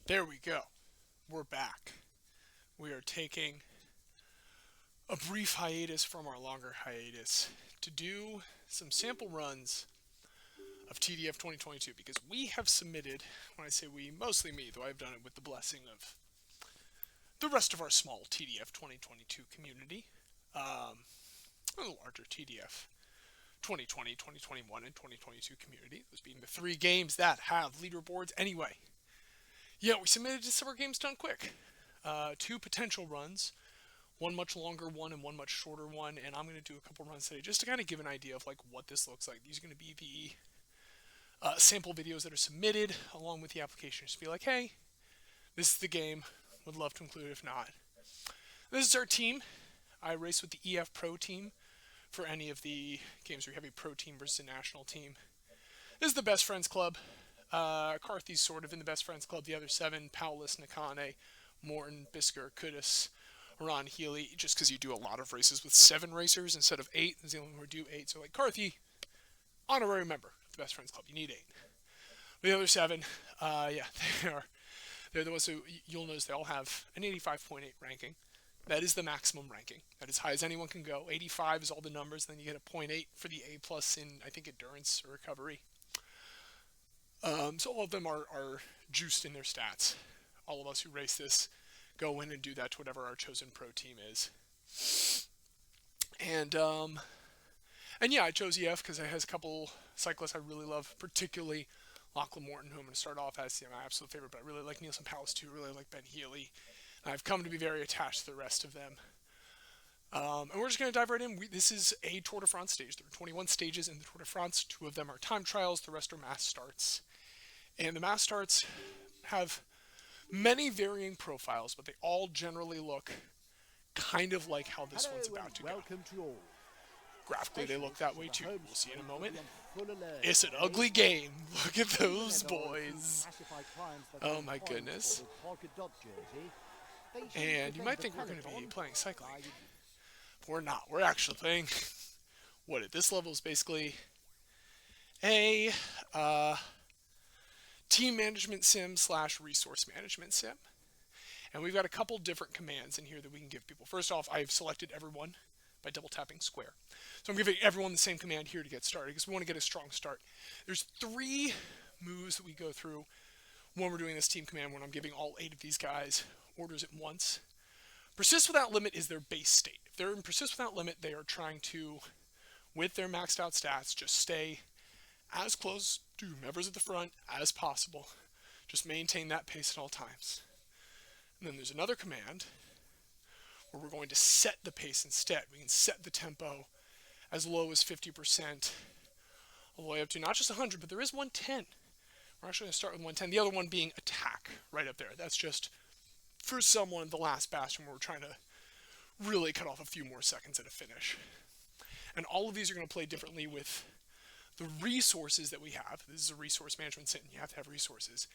There we go. We're back. We are taking a brief hiatus from our longer hiatus to do some sample runs of TDF 2022 because we have submitted, when I say we, mostly me, though I've done it with the blessing of the rest of our small TDF 2022 community, the larger TDF 2020, 2021, and 2022 community, those being the three games that have leaderboards anyway. Yeah, we submitted just several games done quick. Two potential runs, one much longer one and one much shorter one, and I'm going to do a couple runs today just to kind of give an idea of like what this looks like. These are going to be the sample videos that are submitted along with the application. Just be like, hey, this is the game. Would love to include it if not. This is our team. I race with the EF Pro team for any of the games where you have a pro team versus a national team. This is the Best Friends Club. Carthy's sort of in the Best Friends Club. The other seven, Paulus, Nakane, Morton, Bisker, Kudus, Ron Healy, just because you do a lot of races with 7 racers instead of 8. There's the only one who do 8. So like Carthy, honorary member of the Best Friends Club. You need 8. The other 7, yeah, they're the ones who you'll notice they all have an 85.8 ranking. That is the maximum ranking. That is high as anyone can go. 85 is all the numbers. Then you get a 0.8 for the A plus in, I think, endurance or recovery. So all of them are juiced in their stats. All of us who race this go in and do that to whatever our chosen pro team is. And yeah, I chose EF because it has a couple cyclists I really love, particularly Lachlan Morton, who I'm going to start off as my absolute favorite, but I really like Nielsen Powers too, really like Ben Healy. And I've come to be very attached to the rest of them. And we're just going to dive right in. This is a Tour de France stage. There are 21 stages in the Tour de France. 2 of them are time trials. The rest are mass starts. And the mass starts have many varying profiles, but they all generally look kind of like how this one's about to go. Graphically, they look that way too. We'll see in a moment. It's an ugly game. Look at those boys. Oh my goodness. And you might think we're going to be playing cycling. But we're not. We're actually playing what at this level is basically a team management sim / resource management sim. And we've got a couple different commands in here that we can give people. First off, I've selected everyone by double tapping square. So I'm giving everyone the same command here to get started because we want to get a strong start. There's 3 moves that we go through when we're doing this team command when I'm giving all 8 of these guys orders at once. Persist without limit is their base state. If they're in persist without limit, they are trying to, with their maxed out stats, just stay as close to whoever's at the front as possible. Just maintain that pace at all times. And then there's another command where we're going to set the pace instead. We can set the tempo as low as 50%, all the way up to not just 100, but there is 110. We're actually going to start with 110. The other one being attack, right up there. That's just for someone, the last bastion, where we're trying to really cut off a few more seconds at a finish. And all of these are going to play differently with the resources that we have. This is a resource management sim. You have to have resources.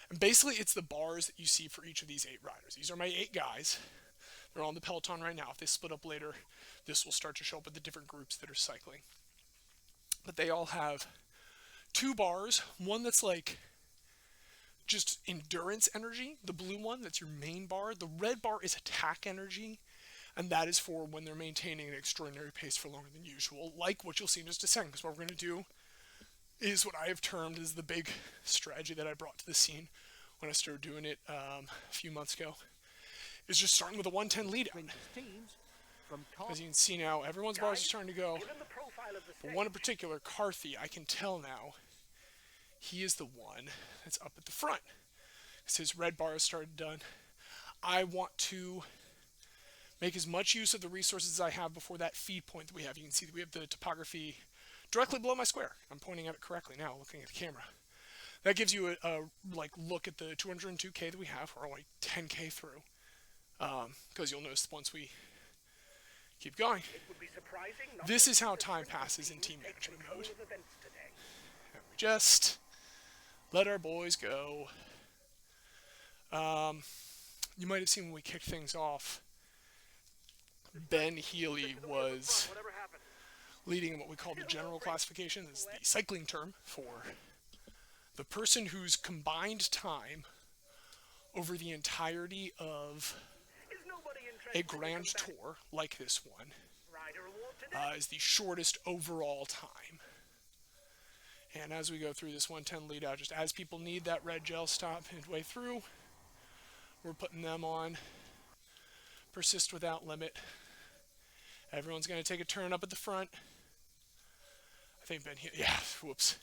And basically, it's the bars that you see for each of these 8 riders. These are my 8 guys. They're on the peloton right now. If they split up later, this will start to show up with the different groups that are cycling. But they all have 2 bars. One that's like just endurance energy, the blue one, that's your main bar. The red bar is attack energy, and that is for when they're maintaining an extraordinary pace for longer than usual, like what you'll see in just a second, because what we're going to do is what I have termed as the big strategy that I brought to the scene when I started doing it a few months ago, is just starting with a 110 lead out. As you can see now, everyone's bars are starting to go, but one in particular, Carthy, I can tell now, he is the one that's up at the front. Because his red bar has started done. I want to make as much use of the resources as I have before that feed point that we have. You can see that we have the topography directly below my square. I'm pointing at it correctly now, looking at the camera. That gives you a look at the 202K that we have. We're only 10K through. Because you'll notice once we keep going, this is how time passes in team management mode. And we just let our boys go. You might have seen when we kicked things off, Ben Healy was leading in what we call the general classification. This is the cycling term for the person whose combined time over the entirety of a grand tour like this one is the shortest overall time. And as we go through this 110 lead out, just as people need that red gel stop midway through, we're putting them on persist without limit. Everyone's going to take a turn up at the front. I think Ben Healy, yeah, whoops.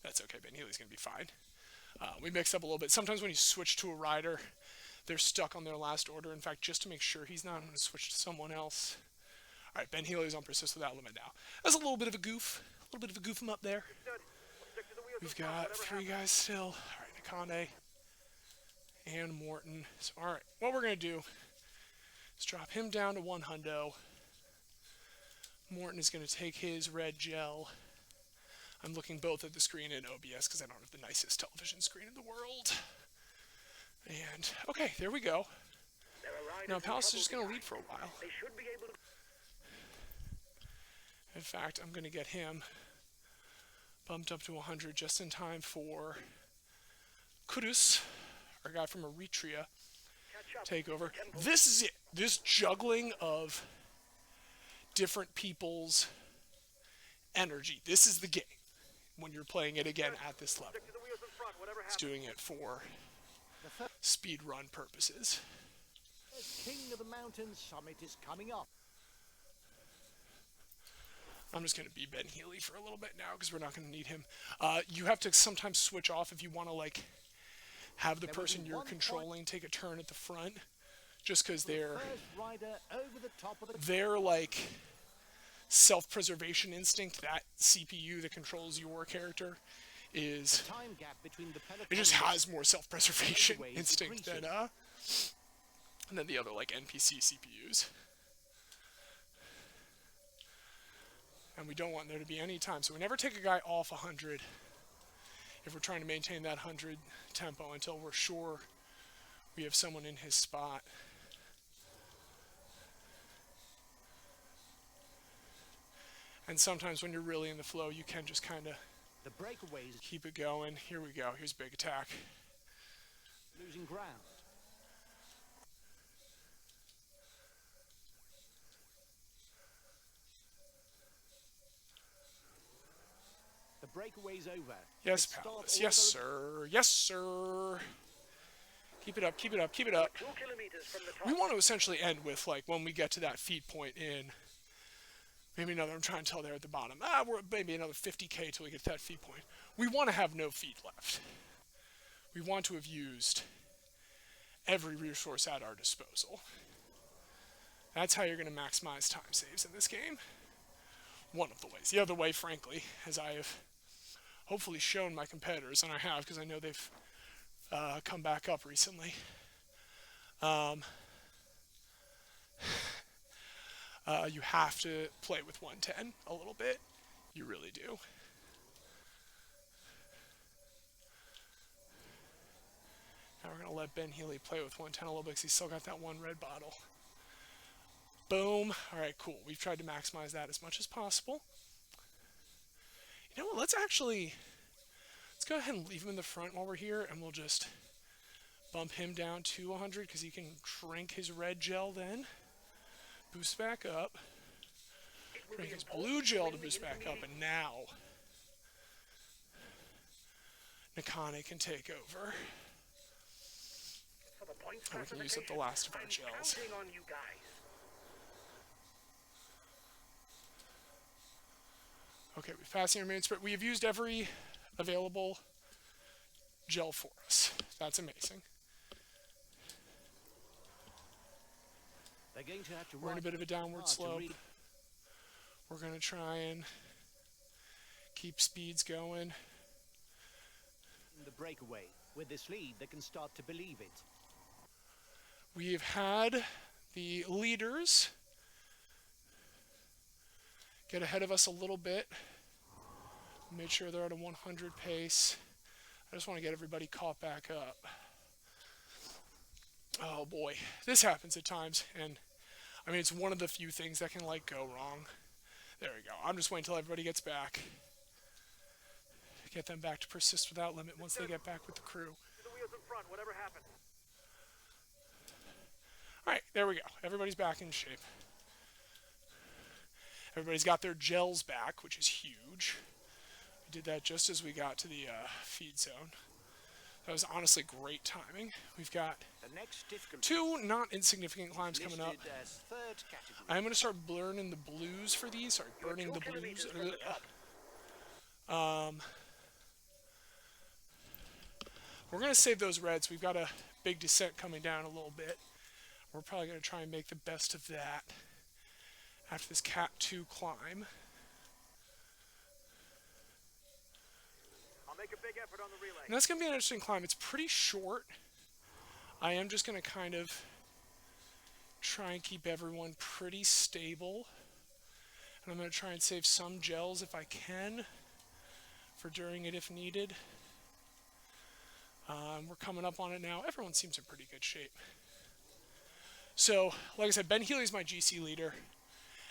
That's okay, Ben Healy's going to be fine. We mixed up a little bit. Sometimes when you switch to a rider, they're stuck on their last order. In fact, just to make sure he's not, I'm going to switch to someone else. All right, Ben Healy's on persist without limit now. That's a little bit of a goof. A little bit of a goof him up there. We've got 3 guys still. All right, Nakane and Morton. So, all right, what we're going to do is drop him down to 1 hundo. Morton is going to take his red gel. I'm looking both at the screen and OBS because I don't have the nicest television screen in the world. And, okay, there we go. Now, Palace is just going to lead for a while. In fact, I'm going to get him bumped up to 100 just in time for Kudus, our guy from Eritrea, takeover. This is it. This juggling of different people's energy. This is the game when you're playing it again at this level. It's doing it for speed run purposes. King of the Mountain Summit is coming up. I'm just going to be Ben Healy for a little bit now because we're not going to need him. You have to sometimes switch off if you want to like have the person you're controlling take a turn at the front, just because their like self-preservation instinct, that CPU that controls your character, is it just has more self-preservation instinct than the other like NPC CPUs. And we don't want there to be any time. So we never take a guy off 100 if we're trying to maintain that 100 tempo until we're sure we have someone in his spot. And sometimes when you're really in the flow, you can just kind of keep it going. Here we go. Here's big attack. Losing ground. The breakaway's over. Yes, Palace. Yes, sir. Yes, sir. Keep it up. Keep it up. Keep it up. We want to essentially end with, like, when we get to that feed point in maybe another, I'm trying to tell there at the bottom, we're maybe another 50K till we get to that feed point. We want to have no feed left. We want to have used every resource at our disposal. That's how you're going to maximize time saves in this game. One of the ways. The other way, frankly, as I have hopefully shown my competitors, and I have because I know they've come back up recently, you have to play with 110 a little bit. You really do. Now we're going to let Ben Healy play with 110 a little bit because he's still got that one red bottle. Boom. All right, cool. We've tried to maximize that as much as possible. You know what? Let's go ahead and leave him in the front while we're here, and we'll just bump him down to 100 because he can drink his red gel then. Boost back up. Drink his blue gel to boost back up, and now Nakane can take over. And we can use up the last of our gels. Okay, we've passed the intermediate spread. We have used every available gel for us. That's amazing. They're going to have to We're in a bit of a downward slope. We're going to try and keep speeds going. In the breakaway, with this lead, they can start to believe it. We've had the leaders get ahead of us a little bit. Made sure they're at a 100 pace. I just want to get everybody caught back up. Oh boy, this happens at times, and I mean it's one of the few things that can like go wrong. There we go. I'm just waiting until everybody gets back. Get them back to persist without limit once they get back with the crew. All right, there we go. Everybody's back in shape. Everybody's got their gels back, which is huge. We did that just as we got to the feed zone. That was honestly great timing. We've got The next difficulty two not insignificant climbs coming up. listed as third category. I'm going to start burning the blues for these. Sorry, burning the blues. We're going to save those reds. We've got a big descent coming down a little bit. We're probably going to try and make the best of that after this Cat 2 climb. I'll make a big effort on the relay. And that's going to be an interesting climb. It's pretty short. I am just going to kind of try and keep everyone pretty stable. And I'm going to try and save some gels if I can for during it if needed. We're coming up on it now. Everyone seems in pretty good shape. So, like I said, Ben Healy's my GC leader.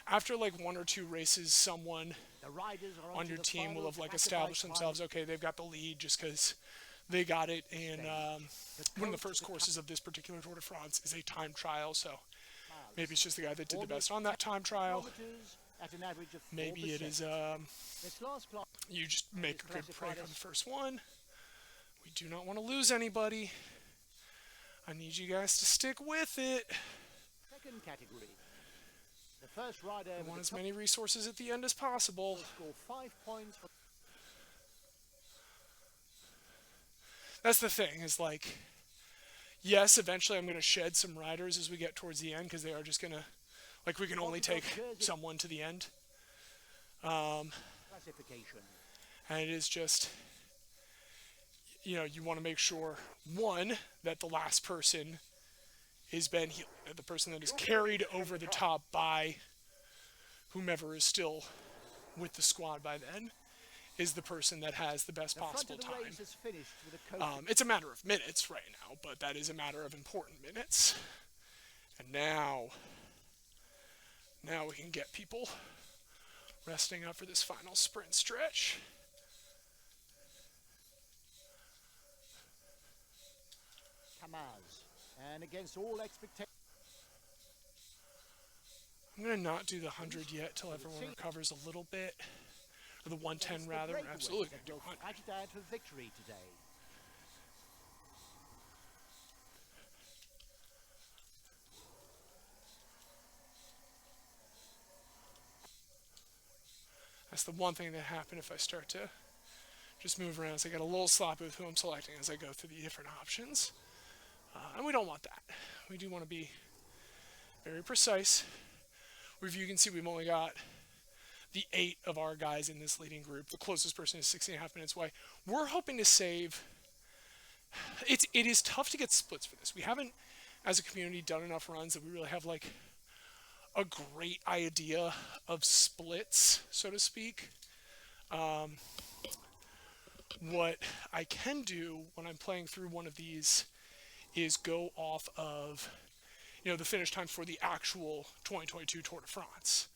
After like one or two races, someone The riders are on your team will have like established themselves. Okay, they've got the lead just because they got it. And one of the first courses of this particular Tour de France is a time trial. So maybe it's just the guy that did the best on that time trial. At an average of 4%. Maybe it is This last clock you just make a good classified break on as- the first one. We do not want to lose anybody. I need you guys to stick with it. second category. The first rider I with want the as top many resources at the end as possible. will score 5 points for That's the thing, is like, yes, eventually I'm going to shed some riders as we get towards the end because they are just going to, like, we can only take someone to the end. classification. And it is just, you know, you want to make sure, one, that the last person is Ben Healy, the person that is carried over the top by whomever is still with the squad by then, is the person that has the best The front possible of the time. race is finished with a coach. It's a matter of minutes right now, but that is a matter of important minutes. And now we can get people resting up for this final sprint stretch. Kamaz. And against all expectations, I'm going to not do the 100 yet till everyone recovers a little bit. Or the 110 rather. We're absolutely going to do 100. fight out for victory today. That's the one thing that happened if I start to just move around. So I get a little sloppy with who I'm selecting as I go through the different options. And we don't want that. We do want to be very precise. You can see we've only got the 8 of our guys in this leading group. The closest person is 16.5 minutes away. We're hoping to save... It is tough to get splits for this. We haven't, as a community, done enough runs that we really have, like, a great idea of splits, so to speak. What I can do when I'm playing through one of these is go off of, you know, the finish time for the actual 2022 Tour de France,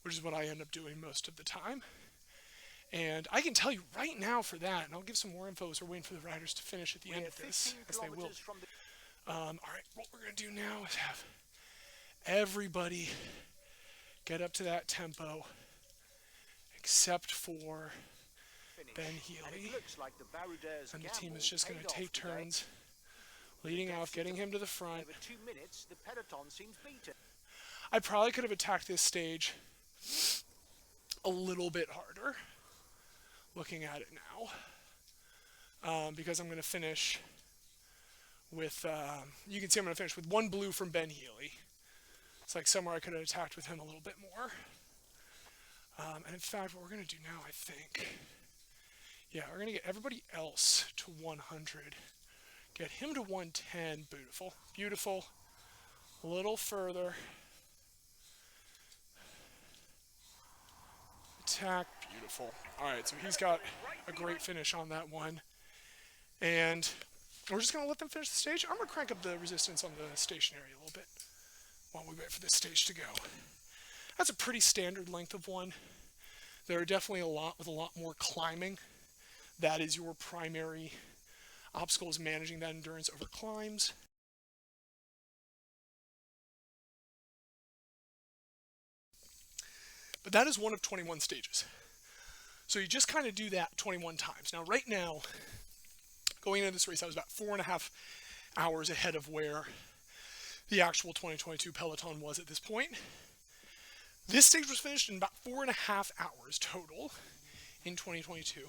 which is what I end up doing most of the time. And I can tell you right now for that, and I'll give some more info as we're waiting for the riders to finish at the end of this, as they will. All right, what we're going to do now is have everybody get up to that tempo, except for Ben Healy. And the team is just going to take turns leading off, getting him to the front. Over 2 minutes, the peloton seems beaten. I probably could have attacked this stage a little bit harder, looking at it now, because I'm going to finish with, you can see I'm going to finish with 1 blue from Ben Healy. It's like somewhere I could have attacked with him a little bit more. And in fact, what we're going to do now, I think, yeah, we're going to get everybody else to 100. Get him to 110. Beautiful. Beautiful. A little further. Attack. Beautiful. All right, so he's got a great finish on that one. And we're just going to let them finish the stage. I'm going to crank up the resistance on the stationary a little bit while we wait for this stage to go. That's a pretty standard length of one. There are definitely a lot with a lot more climbing. That is your primary obstacle, is managing that endurance over climbs. But that is one of 21 stages. So you just kind of do that 21 times. Now, right now, going into this race, I was about 4.5 hours ahead of where the actual 2022 peloton was at this point. This stage was finished in about 4.5 hours total in 2022.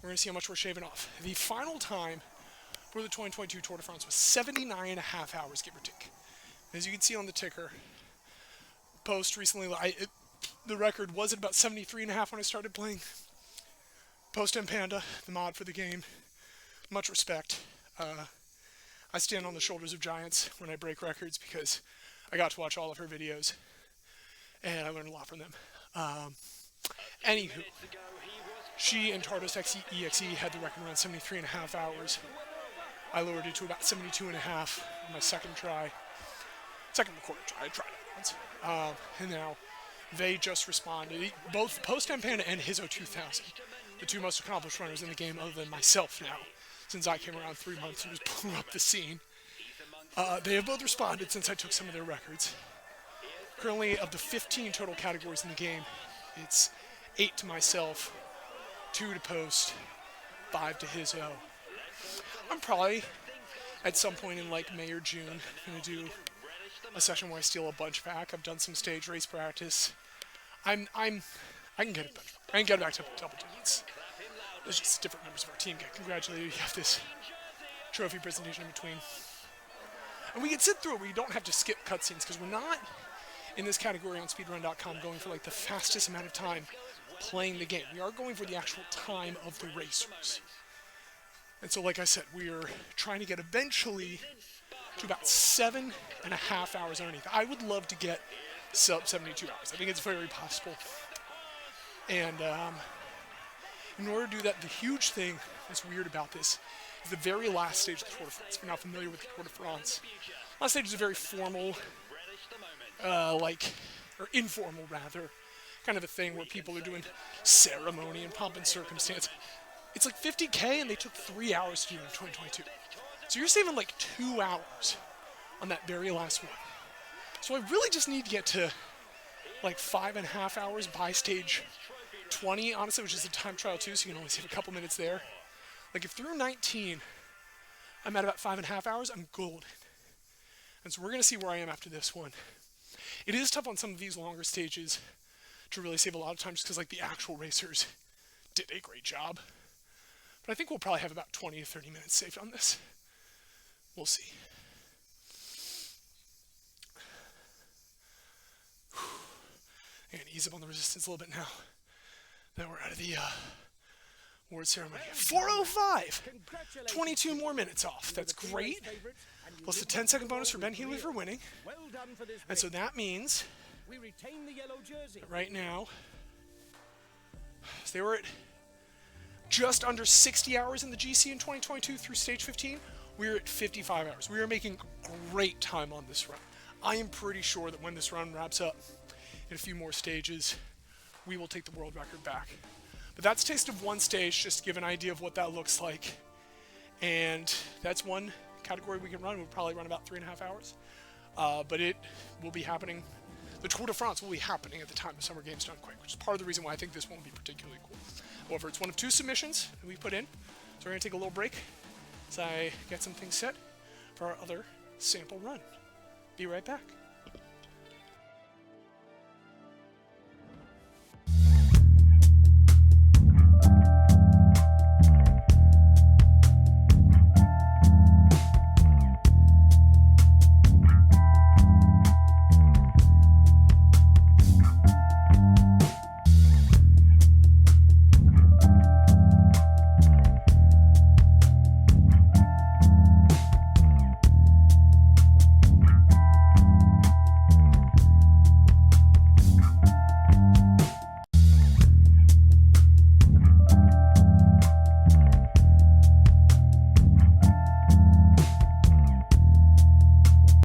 We're going to see how much we're shaving off. The final time for the 2022 Tour de France was 79.5 hours, give or take. As you can see on the ticker, post recently, the record was at about 73.5 when I started playing. Post M Panda, the mod for the game, much respect. I stand on the shoulders of giants when I break records because I got to watch all of her videos and I learned a lot from them. Anywho, she and Tardos EXE had the record around 73.5 hours. I lowered it to about 72.5 on my second recorded try. I tried it once. And now they just responded. Both Post M Panda and Hizzo 2000, the two most accomplished runners in the game other than myself now, since I came around 3 months and just blew up the scene. They have both responded since I took some of their records. Currently, of the 15 total categories in the game, it's 8 to myself, 2 to Post, 5 to Hizzo. I'm probably, at some point in like May or June, going to do a session where I steal a bunch back. I've done some stage race practice. I can get it back. I can get it back to double digits. There's just different members of our team get congratulated. You have this trophy presentation in between. And we can sit through it. We don't have to skip cutscenes because we're not, in this category on speedrun.com, going for like the fastest amount of time playing the game. We are going for the actual time of the racers. And so, like I said, we are trying to get eventually to about 7.5 hours underneath. I would love to get sub 72 hours. I think it's very possible. And in order to do that, the huge thing that's weird about this is the very last stage of the Tour de France. If you're not familiar with the Tour de France, last stage is a very formal, or informal rather, kind of a thing where people are doing ceremony and pomp and circumstance. It's like 50K and they took 3 hours to do it in 2022. So you're saving like 2 hours on that very last one. So I really just need to get to like 5.5 hours by stage 20, honestly, which is the time trial too, so you can only save a couple minutes there. Like if through 19, I'm at about 5.5 hours, I'm golden. And so we're going to see where I am after this one. It is tough on some of these longer stages to really save a lot of time just because like the actual racers did a great job. But I think we'll probably have about 20 to 30 minutes saved on this. We'll see. And ease up on the resistance a little bit now. Now we're out of the award ceremony. 4:05! 22 more minutes off. That's great. Plus the 10-second bonus for Ben Healy for winning. And so that means that right now, so they were at just under 60 hours in the GC in 2022 through stage 15. We're at 55 hours. We are making great time on this run. I am pretty sure that when this run wraps up in a few more stages, we will take the world record back. But that's a taste of one stage, just to give an idea of what that looks like. And that's one category we can run. We'll probably run about 3.5 hours. But it will be happening. The Tour de France will be happening at the time the Summer Games done quick, which is part of the reason why I think this one will be particularly cool. However, it's one of 2 submissions that we put in. So we're going to take a little break as I get some things set for our other sample run. Be right back.